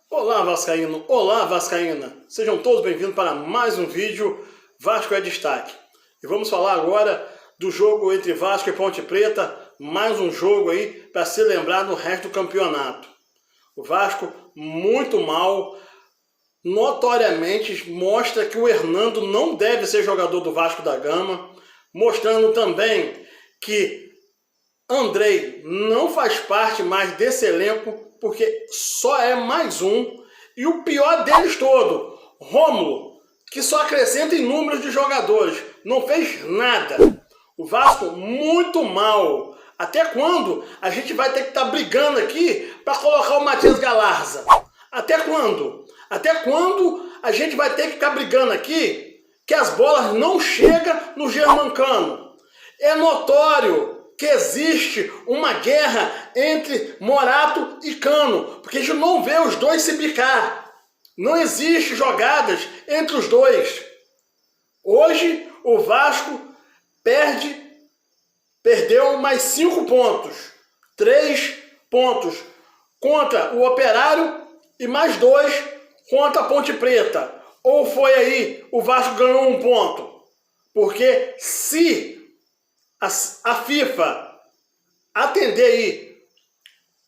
Olá, Vascaíno! Olá, Vascaína! Sejam todos bem-vindos para mais um vídeo Vasco é Destaque. E vamos falar agora do jogo entre Vasco e Ponte Preta, mais um jogo aí para se lembrar no resto do campeonato. O Vasco muito mal, notoriamente mostra que o Hernando não deve ser jogador do Vasco da Gama, mostrando também que Andrei não faz parte mais desse elenco, porque só é mais um. E o pior deles todo, Rômulo, que só acrescenta em números de jogadores, não fez nada. O Vasco muito mal. Até quando a gente vai ter que estar brigando aqui para colocar o Matias Galarza? Até quando? Até quando a gente vai ter que ficar brigando aqui que as bolas não chegam no Germancano? É notório que existe uma guerra entre Morato e Cano, porque a gente não vê os dois se bicar. Não existe jogadas entre os dois. Hoje o Vasco perdeu mais 5 pontos. 3 pontos contra o Operário e mais 2 contra a Ponte Preta. Ou foi aí o Vasco ganhou 1 ponto? Porque se a FIFA atender aí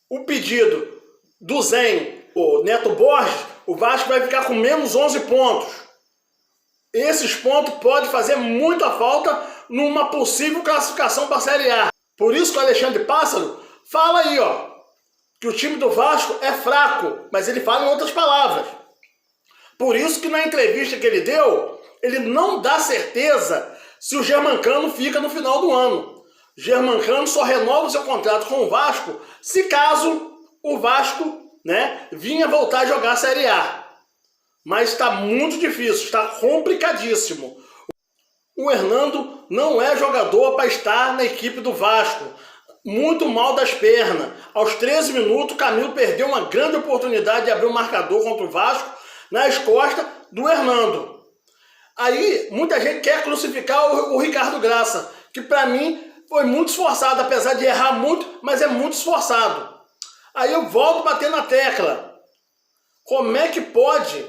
o pedido do Zen, o Neto Borges, o Vasco vai ficar com menos 11 pontos. Esses pontos podem fazer muita falta numa possível classificação para a Série A. Por isso que o Alexandre Pássaro fala aí, ó, que o time do Vasco é fraco, mas ele fala em outras palavras. Por isso que na entrevista que ele deu, ele não dá certeza se o Germancano fica no final do ano. Germancano só renova o seu contrato com o Vasco se caso o Vasco, vinha voltar a jogar a Série A. Mas está muito difícil, está complicadíssimo. O Hernando não é jogador para estar na equipe do Vasco. Muito mal das pernas. Aos 13 minutos, o Camilo perdeu uma grande oportunidade de abrir o marcador contra o Vasco nas costas do Hernando. Aí, muita gente quer crucificar o Ricardo Graça, que para mim foi muito esforçado, apesar de errar muito, mas é muito esforçado. Aí eu volto a bater na tecla. Como é que pode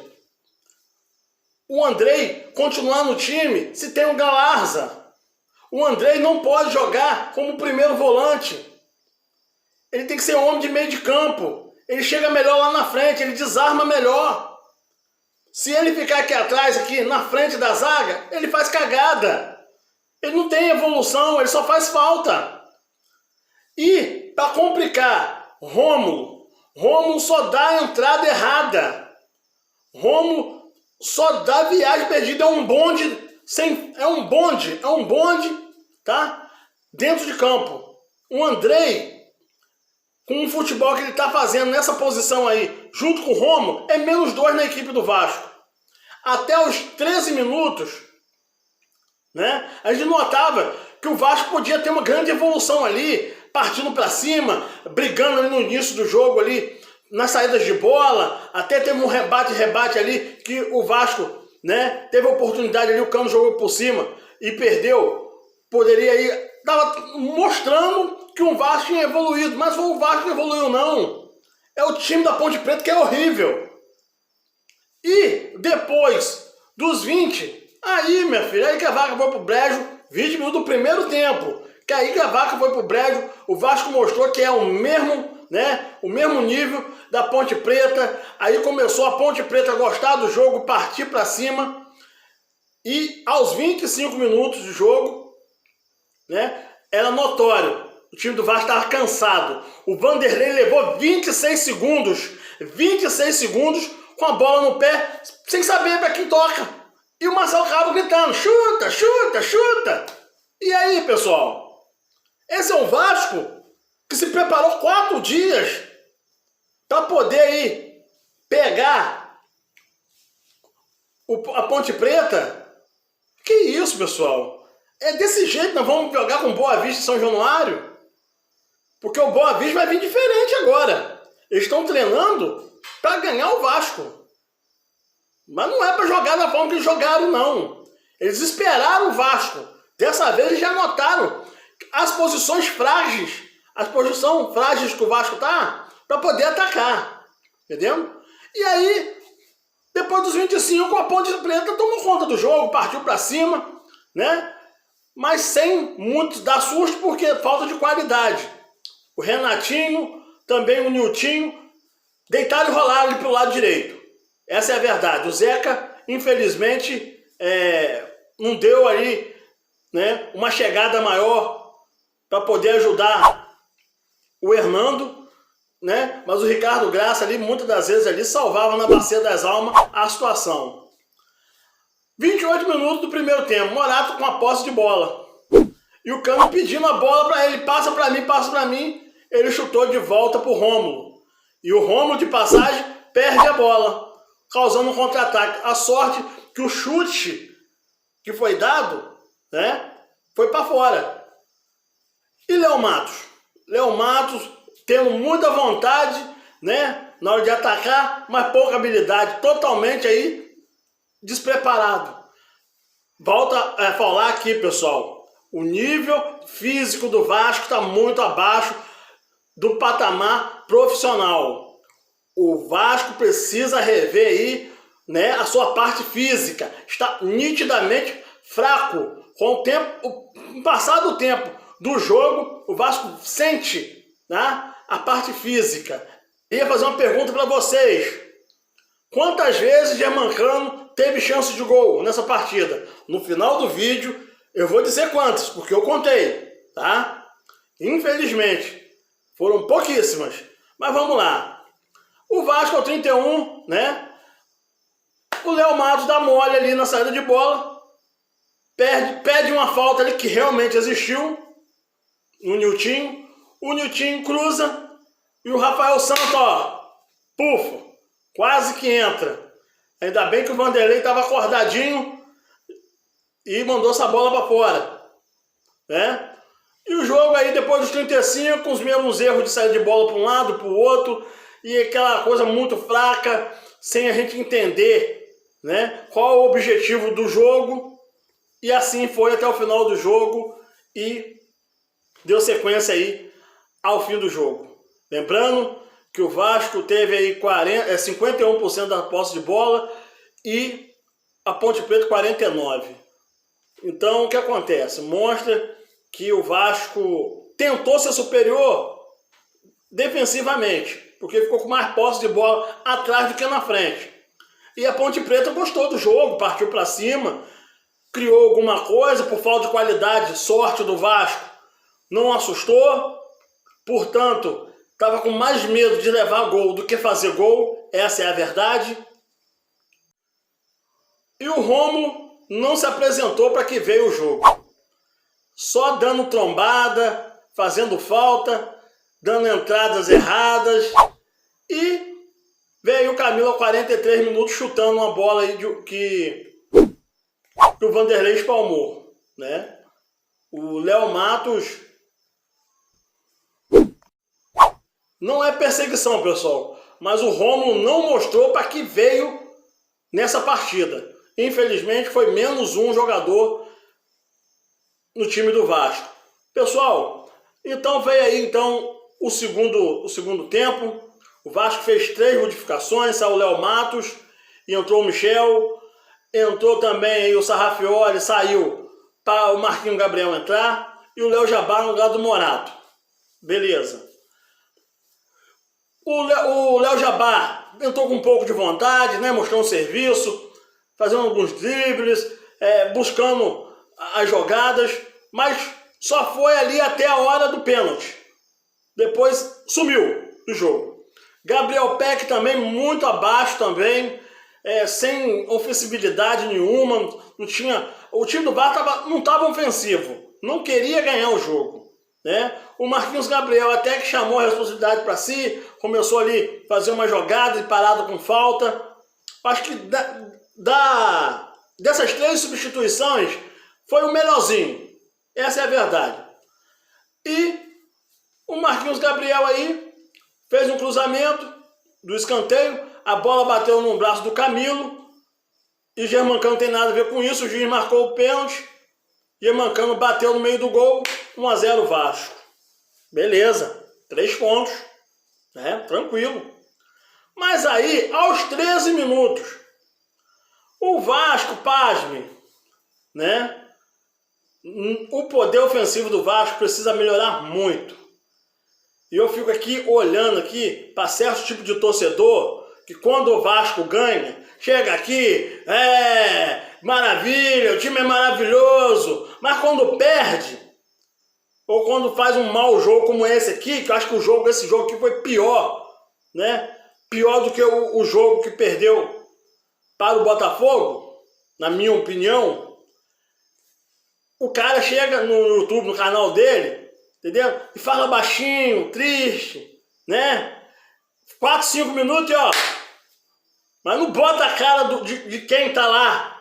o Andrei continuar no time se tem o Galarza? O Andrei não pode jogar como primeiro volante. Ele tem que ser homem de meio de campo. Ele chega melhor lá na frente, ele desarma melhor. Se ele ficar aqui atrás, aqui na frente da zaga, ele faz cagada. Ele não tem evolução, ele só faz falta. E, para complicar, Rômulo só dá a entrada errada. Rômulo só dá viagem perdida, é um bonde, tá? Dentro de campo. O Andrei, com o futebol que ele está fazendo nessa posição aí, junto com o Rômulo, é menos 2 na equipe do Vasco. Até os 13 minutos, a gente notava que o Vasco podia ter uma grande evolução ali, partindo para cima, brigando ali no início do jogo ali, nas saídas de bola, até teve um rebate ali, que o Vasco, teve a oportunidade ali, o Cano jogou por cima e perdeu. Poderia ir, estava mostrando que o Vasco tinha evoluído, mas o Vasco não evoluiu não. É o time da Ponte Preta que é horrível. E depois dos 20, aí minha filha, aí que a vaca foi pro brejo, 20 minutos do primeiro tempo, que aí que a vaca foi pro brejo, o Vasco mostrou que é o mesmo, o mesmo nível da Ponte Preta. Aí começou a Ponte Preta a gostar do jogo, partir para cima, e aos 25 minutos de jogo, era notório, o time do Vasco estava cansado. O Vanderlei levou 26 segundos com a bola no pé, sem saber para quem toca. E o Marcelo Cabo gritando, chuta, chuta, chuta. E aí, pessoal? Esse é um Vasco que se preparou 4 dias para poder aí pegar a Ponte Preta. Que isso, pessoal? É desse jeito que nós vamos jogar com Boa Vista e São Januário? Porque o Boa Vista vai vir diferente agora. Eles estão treinando para ganhar o Vasco. Mas não é para jogar da forma que eles jogaram, não. Eles esperaram o Vasco. Dessa vez eles já notaram as posições frágeis que o Vasco tá para poder atacar. Entendeu? E aí, depois dos 25, a Ponte Preta tomou conta do jogo, partiu para cima, né? Mas sem muito dar susto, porque falta de qualidade. O Renatinho, também o Niltinho, deitaram e rolaram ali para o lado direito. Essa é a verdade. O Zeca, infelizmente, não deu ali, né, uma chegada maior para poder ajudar o Hernando, né? Mas o Ricardo Graça ali, muitas das vezes ali, salvava na bacia das almas a situação. 28 minutos do primeiro tempo, Morato com a posse de bola. E o Cano pedindo a bola para ele, passa para mim, passa para mim. Ele chutou de volta para o Rômulo. E o Rômulo, de passagem, perde a bola, causando um contra-ataque. A sorte que o chute que foi dado, né, foi para fora. E Léo Matos? Léo Matos tendo muita vontade, né, na hora de atacar, mas pouca habilidade, totalmente aí despreparado. Volta a falar aqui, pessoal, o nível físico do Vasco está muito abaixo do patamar profissional. O Vasco precisa rever aí, né, a sua parte física. Está nitidamente fraco. Com o passar do tempo do jogo, o Vasco sente, né, a parte física. Ia fazer uma pergunta para vocês. Quantas vezes Germancano teve chance de gol nessa partida? No final do vídeo eu vou dizer quantas, porque eu contei, tá? Infelizmente, foram pouquíssimas. Mas vamos lá. O Vasco ao 31, né? O Léo Matos dá mole ali na saída de bola. Pede uma falta ali que realmente existiu no Niltinho. O Niltinho cruza e o Rafael Santos, ó, pufa, quase que entra. Ainda bem que o Vanderlei estava acordadinho e mandou essa bola para fora, né? E o jogo aí, depois dos 35, com os mesmos erros de sair de bola para um lado, para o outro, e aquela coisa muito fraca, sem a gente entender, né, qual é o objetivo do jogo. E assim foi até o final do jogo e deu sequência aí ao fim do jogo. Lembrando que o Vasco teve aí 51% da posse de bola e a Ponte Preta 49%. Então o que acontece? Mostra que o Vasco tentou ser superior defensivamente, porque ficou com mais posse de bola atrás do que na frente. E a Ponte Preta gostou do jogo, partiu para cima, criou alguma coisa, por falta de qualidade, sorte do Vasco, não assustou, portanto, estava com mais medo de levar gol do que fazer gol, essa é a verdade. E o Rômulo não se apresentou para que veio o jogo. Só dando trombada, fazendo falta, dando entradas erradas. E veio o Camilo a 43 minutos chutando uma bola aí que o Vanderlei espalmou, né? O Léo Matos não é perseguição, pessoal, mas o Rômulo não mostrou para que veio nessa partida. Infelizmente foi menos um jogador no time do Vasco. Pessoal, então veio aí então o segundo tempo. O Vasco fez 3 modificações, saiu o Léo Matos e entrou o Michel. Entrou também aí o Sarrafiori, saiu para o Marquinhos Gabriel entrar e o Léo Jabá no lugar do Morato. Beleza. O Léo Jabá entrou com um pouco de vontade, né, mostrando serviço, fazendo alguns dribles, buscando as jogadas, mas só foi ali até a hora do pênalti. Depois sumiu do jogo. Gabriel Peck também muito abaixo também, sem ofensividade nenhuma, não tinha, o time do Vasco não estava ofensivo, não queria ganhar o jogo, né? O Marquinhos Gabriel até que chamou a responsabilidade para si, começou ali a fazer uma jogada e parada com falta. Acho que dessas 3 substituições foi o melhorzinho, essa é a verdade. E o Marquinhos Gabriel aí fez um cruzamento do escanteio, a bola bateu no braço do Camilo e Germancano não tem nada a ver com isso. O juiz marcou o pênalti, Germancano bateu no meio do gol, 1-0 Vasco. Beleza, 3 pontos, né? Tranquilo. Mas aí, aos 13 minutos, o Vasco, pasme, né? O poder ofensivo do Vasco precisa melhorar muito. E eu fico aqui olhando aqui para certo tipo de torcedor que quando o Vasco ganha, chega aqui, maravilha, o time é maravilhoso, mas quando perde, ou quando faz um mau jogo como esse aqui, que eu acho que esse jogo aqui foi pior, né? Pior do que o jogo que perdeu para o Botafogo, na minha opinião. O cara chega no YouTube, no canal dele, entendeu? E fala baixinho, triste, né? 4, 5 minutos e ó. Mas não bota a cara de quem tá lá,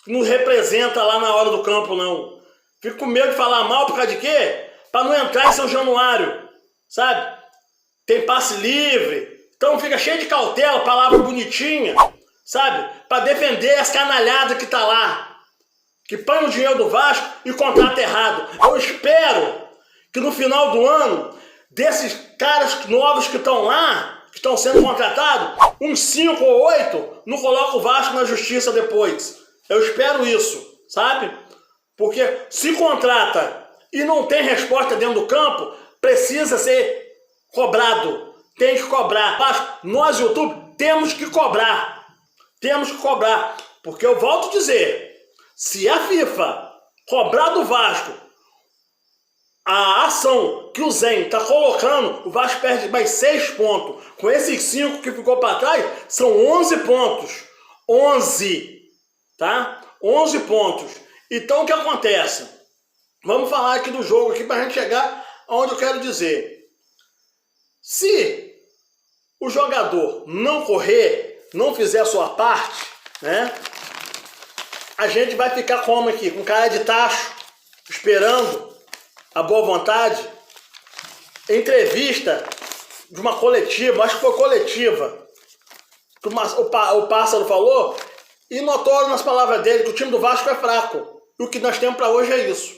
que não representa lá na hora do campo, não. Fico com medo de falar mal por causa de quê? Pra não entrar em São Januário, sabe? Tem passe livre, então fica cheio de cautela, palavra bonitinha, sabe? Pra defender as canalhadas que tá lá, que põe o dinheiro do Vasco e contrata errado. Eu espero que no final do ano, desses caras novos que estão lá, que estão sendo contratados, uns 5 ou 8 não colocam o Vasco na justiça depois. Eu espero isso, sabe? Porque se contrata e não tem resposta dentro do campo, precisa ser cobrado. Tem que cobrar. Nós, YouTube, temos que cobrar. Temos que cobrar. Porque eu volto a dizer, se a FIFA cobrar do Vasco a ação que o Zen está colocando, o Vasco perde mais 6 pontos. Com esses 5 que ficou para trás, são 11 pontos. 11, tá? 11 pontos. Então o que acontece? Vamos falar aqui do jogo aqui para a gente chegar aonde eu quero dizer. Se o jogador não correr, não fizer a sua parte, né? A gente vai ficar como aqui? Com cara de tacho, esperando a boa vontade. Entrevista de uma coletiva, acho que foi coletiva, que o Pássaro falou, e notou nas palavras dele que o time do Vasco é fraco. E o que nós temos para hoje é isso.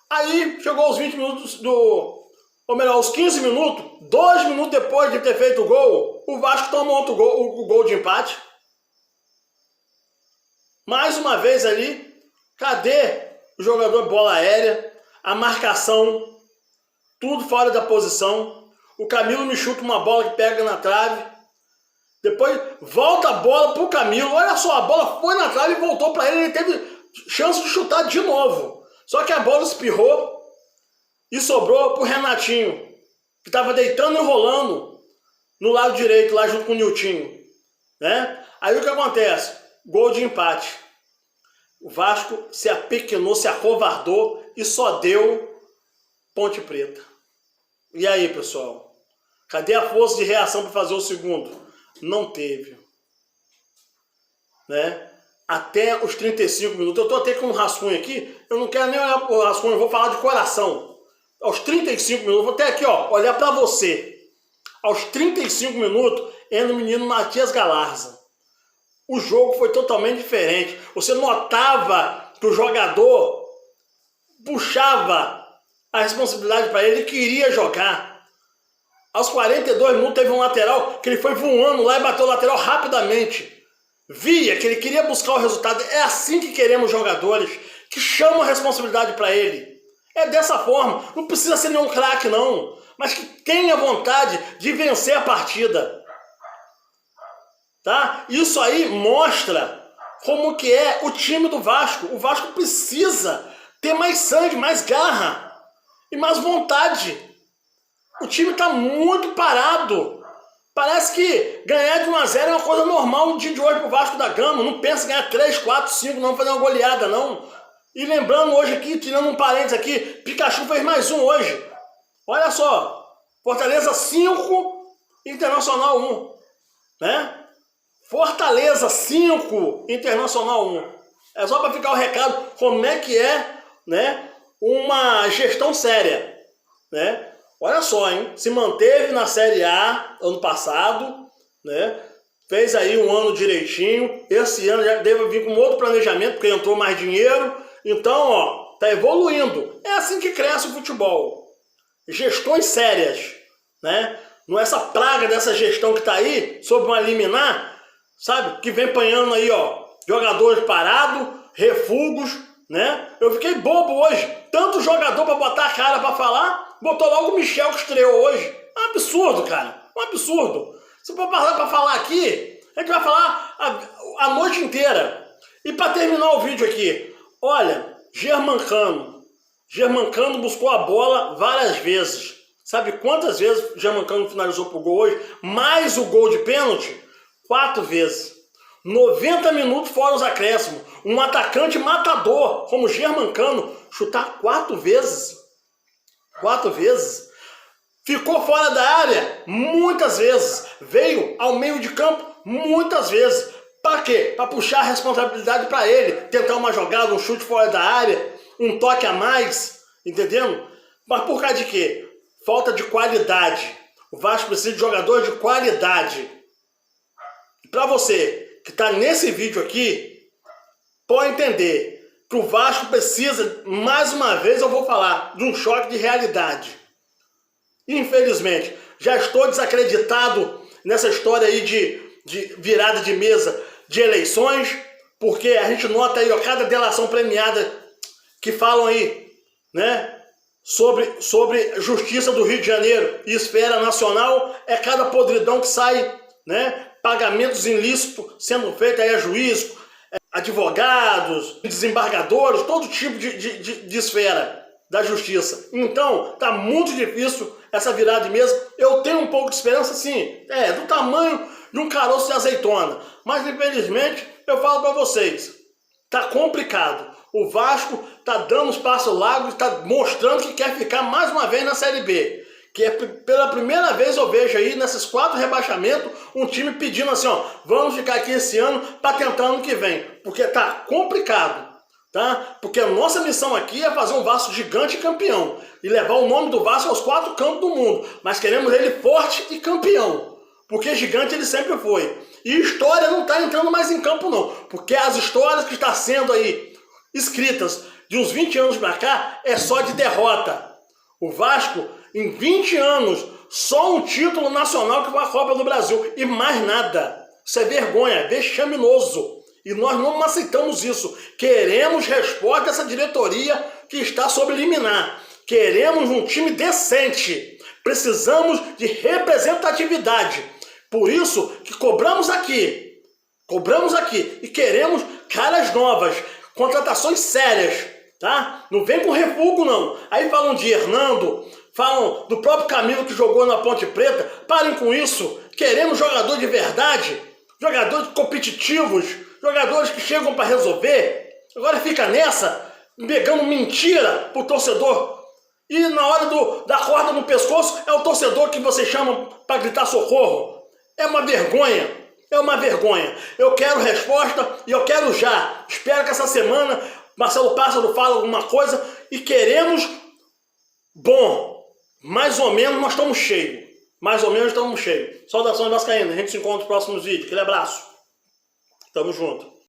Aí chegou aos 20 minutos ou melhor, aos 15 minutos, 2 minutos depois de ter feito o gol, o Vasco toma outro gol, o gol de empate. Mais uma vez ali, cadê o jogador bola aérea, a marcação, tudo fora da posição. O Camilo me chuta uma bola que pega na trave. Depois volta a bola pro Camilo. Olha só, a bola foi na trave e voltou para ele. Ele teve chance de chutar de novo. Só que a bola espirrou e sobrou pro Renatinho, que estava deitando e rolando no lado direito, lá junto com o Niltinho, né? Aí o que acontece? Gol de empate. O Vasco se apequenou, se acovardou e só deu Ponte Preta. E aí, pessoal? Cadê a força de reação para fazer o segundo? Não teve. Né? Até os 35 minutos. Eu estou até com um rascunho aqui. Eu não quero nem olhar para o rascunho, eu vou falar de coração. Aos 35 minutos, vou até aqui, ó, olhar para você. Aos 35 minutos, entra o menino Matias Galarza. O jogo foi totalmente diferente. Você notava que o jogador puxava a responsabilidade para ele e queria jogar. Aos 42 minutos teve um lateral que ele foi voando lá e bateu o lateral rapidamente. Via que ele queria buscar o resultado. É assim que queremos jogadores, que chamam a responsabilidade para ele. É dessa forma. Não precisa ser nenhum craque não, mas que tenha vontade de vencer a partida. Tá? Isso aí mostra como que é o time do Vasco. O Vasco precisa ter mais sangue, mais garra e mais vontade. O time está muito parado. Parece que ganhar de 1-0 é uma coisa normal no dia de hoje pro Vasco da Gama. Não pensa em ganhar 3, 4, 5, não fazer uma goleada, não. E lembrando hoje aqui, tirando um parênteses aqui, Pikachu fez mais um hoje. Olha só, Fortaleza 5, Internacional 1. Né? Fortaleza 5, Internacional 1. É só para ficar o recado como é que é, né, uma gestão séria. Né? Olha só, hein? Se manteve na Série A ano passado, né? Fez aí um ano direitinho. Esse ano já deve vir com outro planejamento, porque entrou mais dinheiro. Então, ó, tá evoluindo. É assim que cresce o futebol. Gestões sérias, né? Não é essa praga dessa gestão que tá aí, sobre uma liminar, sabe? Que vem apanhando aí, ó, jogadores parados, refugos, né? Eu fiquei bobo hoje. Tanto jogador pra botar a cara pra falar, botou logo o Michel que estreou hoje. É um absurdo, cara. Um absurdo. Se for parar pra falar aqui, a gente vai falar a noite inteira. E pra terminar o vídeo aqui, olha, Germancano buscou a bola várias vezes. Sabe quantas vezes o Germancano finalizou pro gol hoje? Mais o gol de pênalti? 4 vezes. 90 minutos fora os acréscimos. Um atacante matador como Germancano chutar 4 vezes. 4 vezes. Ficou fora da área muitas vezes. Veio ao meio de campo muitas vezes. Para quê? Para puxar a responsabilidade para ele. Tentar uma jogada, um chute fora da área, um toque a mais. Entendendo? Mas por causa de quê? Falta de qualidade. O Vasco precisa de jogadores de qualidade. Para você que está nesse vídeo aqui, pode entender que o Vasco precisa, mais uma vez eu vou falar, de um choque de realidade. Infelizmente, já estou desacreditado nessa história aí de virada de mesa de eleições, porque a gente nota aí, ó, cada delação premiada que falam aí, né, sobre justiça do Rio de Janeiro e esfera nacional, é cada podridão que sai, né, pagamentos ilícitos sendo feitos aí a juízo, advogados, desembargadores, todo tipo de esfera da justiça. Então, tá muito difícil essa virada de mesa. Eu tenho um pouco de esperança, sim, do tamanho de um caroço de azeitona. Mas, infelizmente, eu falo para vocês, tá complicado. O Vasco tá dando os passos largos, tá mostrando que quer ficar mais uma vez na Série B. Que é pela primeira vez eu vejo aí, nesses 4 rebaixamentos, um time pedindo assim, ó, vamos ficar aqui esse ano para tentar ano que vem. Porque tá complicado, tá? Porque a nossa missão aqui é fazer um Vasco gigante e campeão. E levar o nome do Vasco aos 4 cantos do mundo. Mas queremos ele forte e campeão. Porque gigante ele sempre foi. E história não tá entrando mais em campo não. Porque as histórias que estão sendo aí escritas de uns 20 anos para cá é só de derrota. O Vasco, em 20 anos, só um título nacional que foi a Copa do Brasil. E mais nada. Isso é vergonha, vexaminoso. E nós não aceitamos isso. Queremos resposta dessa diretoria que está sob liminar. Queremos um time decente. Precisamos de representatividade. Por isso que cobramos aqui e queremos caras novas, contratações sérias, tá? Não vem com refugo não. Aí falam de Hernando, falam do próprio Camilo que jogou na Ponte Preta. Parem com isso. Queremos jogador de verdade, jogadores competitivos, jogadores que chegam para resolver. Agora fica nessa, pegando mentira pro torcedor. E na hora da corda no pescoço é o torcedor que você chama para gritar socorro. É uma vergonha, é uma vergonha. Eu quero resposta e eu quero já. Espero que essa semana Marcelo Pássaro fale alguma coisa e queremos, bom, mais ou menos nós estamos cheios. Mais ou menos estamos cheios. Saudações vascaínas, a gente se encontra nos próximos vídeos. Aquele abraço. Tamo junto.